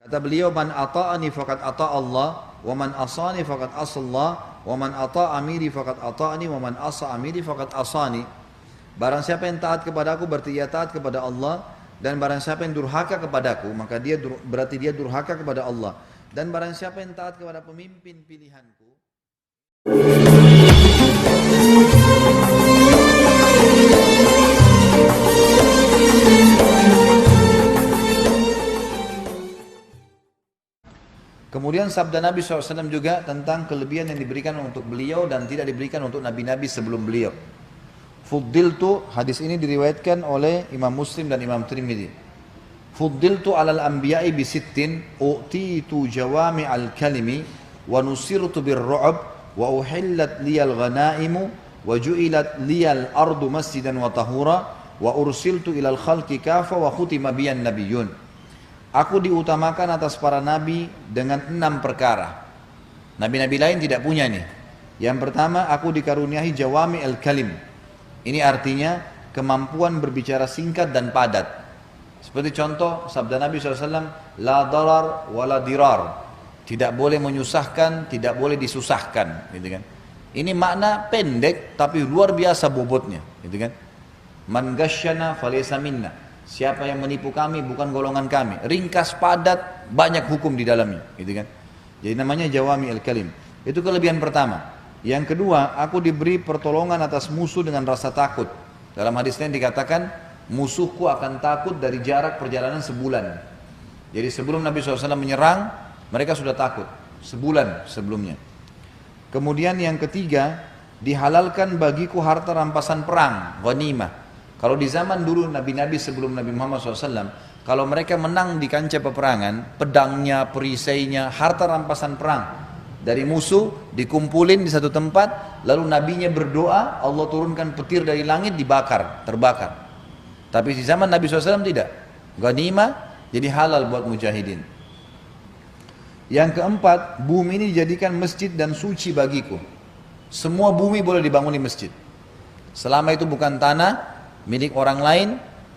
Kata beliau, man ata'ani faqad ata' Allah, wa man asani faqad asallah, wa man ata' amiri faqad ata'ani, wa man asa amiri faqad asani. Barang siapa yang taat kepadaku berarti ia taat kepada Allah, dan barang siapa yang durhaka kepadaku maka berarti dia durhaka kepada Allah. Dan barang siapa yang taat kepada pemimpin pilihanku. Kemudian sabda Nabi SAW juga tentang kelebihan yang diberikan untuk beliau dan tidak diberikan untuk nabi-nabi sebelum beliau. Fuddiltu, hadis ini diriwayatkan oleh Imam Muslim dan Imam Tirmidzi. Fuddiltu alal anbiya'i bisittin, u'titu jawami al-kalimi, wa nusirtu birru'ab, wa uhillat liyal ghanaimu, wa ju'ilat liyal ardu masjidan wa tahura, wa ursiltu ilal khalqi kafa, wa khutima biyan nabiyyun. Aku diutamakan atas para nabi dengan 6 perkara. Nabi-nabi lain tidak punya nih. Yang pertama, aku dikaruniai jawami al-kalim. Ini artinya kemampuan berbicara singkat dan padat. Seperti contoh sabda Nabi SAW, la darar wa la dirar. Tidak boleh menyusahkan, tidak boleh disusahkan, gitu kan. Ini makna pendek tapi luar biasa bobotnya, gitu kan. Man ghasyana falaysa minna. Siapa yang menipu kami bukan golongan kami. Ringkas, padat, banyak hukum di dalamnya, gitu kan. Jadi namanya jawami al-kalim. Itu kelebihan pertama. Yang kedua, aku diberi pertolongan atas musuh dengan rasa takut. Dalam hadis lain dikatakan, musuhku akan takut dari jarak perjalanan sebulan. Jadi sebelum Nabi SAW menyerang, mereka sudah takut. Sebulan sebelumnya. Kemudian yang ketiga, dihalalkan bagiku harta rampasan perang, ghanimah. Kalau di zaman dulu nabi-nabi sebelum Nabi Muhammad SAW, kalau mereka menang di kancah peperangan, pedangnya, perisainya, harta rampasan perang dari musuh dikumpulin di satu tempat, lalu nabinya berdoa, Allah turunkan petir dari langit, dibakar, terbakar. Tapi di zaman Nabi SAW tidak. Ghanimah jadi halal buat mujahidin. Yang keempat, bumi ini dijadikan masjid dan suci bagiku. Semua bumi boleh dibangun di masjid. Selama itu bukan tanah milik orang lain,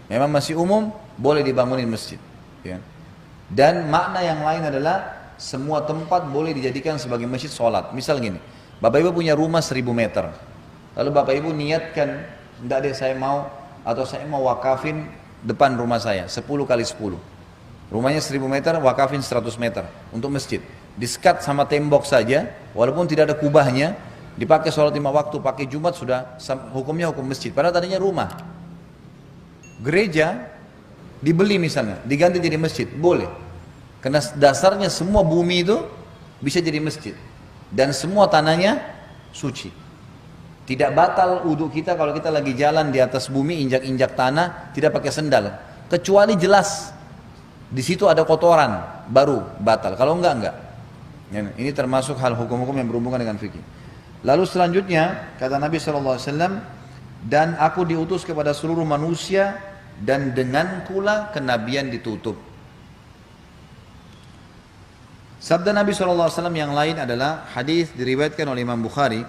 memang masih umum, boleh dibangunin masjid, ya. Dan makna yang lain adalah semua tempat boleh dijadikan sebagai masjid sholat. Misal gini, Bapak Ibu punya rumah 1000 meter, lalu Bapak Ibu niatkan, enggak deh saya mau, atau saya mau wakafin depan rumah saya 10 kali 10. Rumahnya 1000 meter, wakafin 100 meter untuk masjid. Disekat sama tembok saja, walaupun tidak ada kubahnya, dipakai sholat 5 waktu, pakai Jumat, sudah hukumnya hukum masjid. Padahal tadinya rumah. Gereja dibeli misalnya, diganti jadi masjid, boleh. Karena dasarnya semua bumi itu bisa jadi masjid. Dan semua tanahnya suci. Tidak batal wudhu kita kalau kita lagi jalan di atas bumi, injak-injak tanah, tidak pakai sendal. Kecuali jelas di situ ada kotoran, baru batal. Kalau enggak. Ini termasuk hal hukum-hukum yang berhubungan dengan fikih. Lalu selanjutnya kata Nabi SAW, dan aku diutus kepada seluruh manusia dan dengan pula kenabian ditutup. Sabda Nabi SAW yang lain adalah hadis diriwayatkan oleh Imam Bukhari.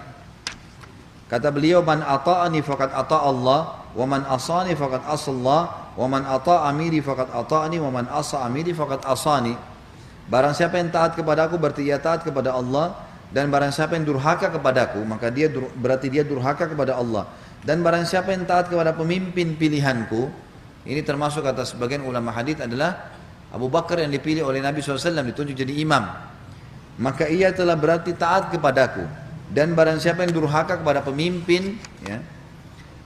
Kata beliau, man ata'ani faqad ata' Allah, wa man asani faqad asallah, wa man ata' amiri faqad ata'ani, wa man asa amiri faqad asani. Barang siapa yang taat kepadaku berarti ia taat kepada Allah, dan barang siapa yang durhaka kepadaku maka berarti dia durhaka kepada Allah. Dan barang siapa yang taat kepada pemimpin pilihanku, ini termasuk kata sebagian ulama hadis adalah Abu Bakar yang dipilih oleh Nabi SAW ditunjuk jadi imam, maka ia telah berarti taat kepadaku. Dan barang siapa yang durhaka kepada pemimpin, ya,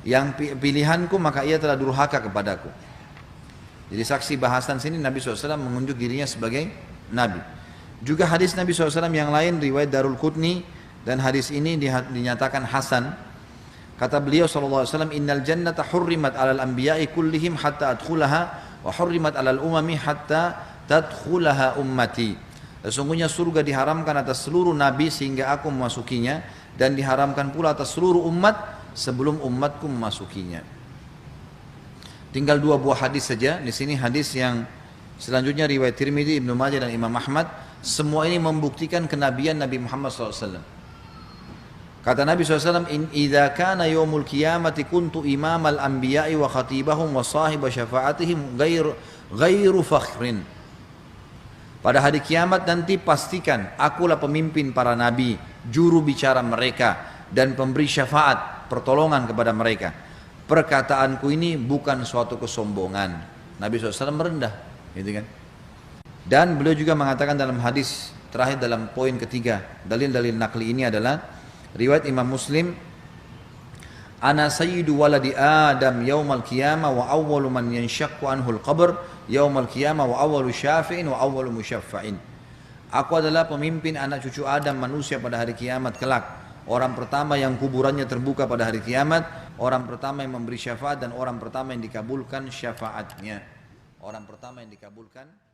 yang pilihanku, maka ia telah durhaka kepadaku. Jadi saksi bahasan sini Nabi SAW mengunjuk dirinya sebagai Nabi. Juga hadis Nabi SAW yang lain riwayat Darul Qutni, dan hadis ini dinyatakan hasan. Kata beliau SAW, innal jannata hurrimat alal anbiya'i kullihim hatta adkhulaha, wa hurrimat alal umami hatta tadkhulaha ummati. Sesungguhnya surga diharamkan atas seluruh nabi sehingga aku memasukinya, dan diharamkan pula atas seluruh umat sebelum umatku memasukinya. Tinggal 2 buah hadis saja. Di sini hadis yang selanjutnya riwayat Tirmidzi, Ibnu Majah dan Imam Ahmad. Semua ini membuktikan kenabian Nabi Muhammad SAW. Kata Nabi SAW, in idza kana yaumul qiyamati kuntu imamal anbiya'i wa khatibahum wa sahiba syafa'atihim ghairu fakhrin. Pada hari kiamat nanti pastikan akulah pemimpin para nabi, juru bicara mereka, dan pemberi syafaat, pertolongan kepada mereka. Perkataanku ini bukan suatu kesombongan. Nabi SAW merendah, gitu kan. Dan beliau juga mengatakan dalam hadis terakhir dalam poin ketiga, dalil-dalil nakli ini adalah riwayat Imam Muslim, ana sayyidu waladi Adam yaumal qiyamah wa awwalu man yanshaqqu anhul qabr yaumal qiyamah wa awwalu syafi'in wa awwalu musyaffa'in. Aku adalah pemimpin anak cucu Adam manusia pada hari kiamat kelak. Orang pertama yang kuburannya terbuka pada hari kiamat, orang pertama yang memberi syafaat, dan orang pertama yang dikabulkan syafaatnya. Orang pertama yang dikabulkan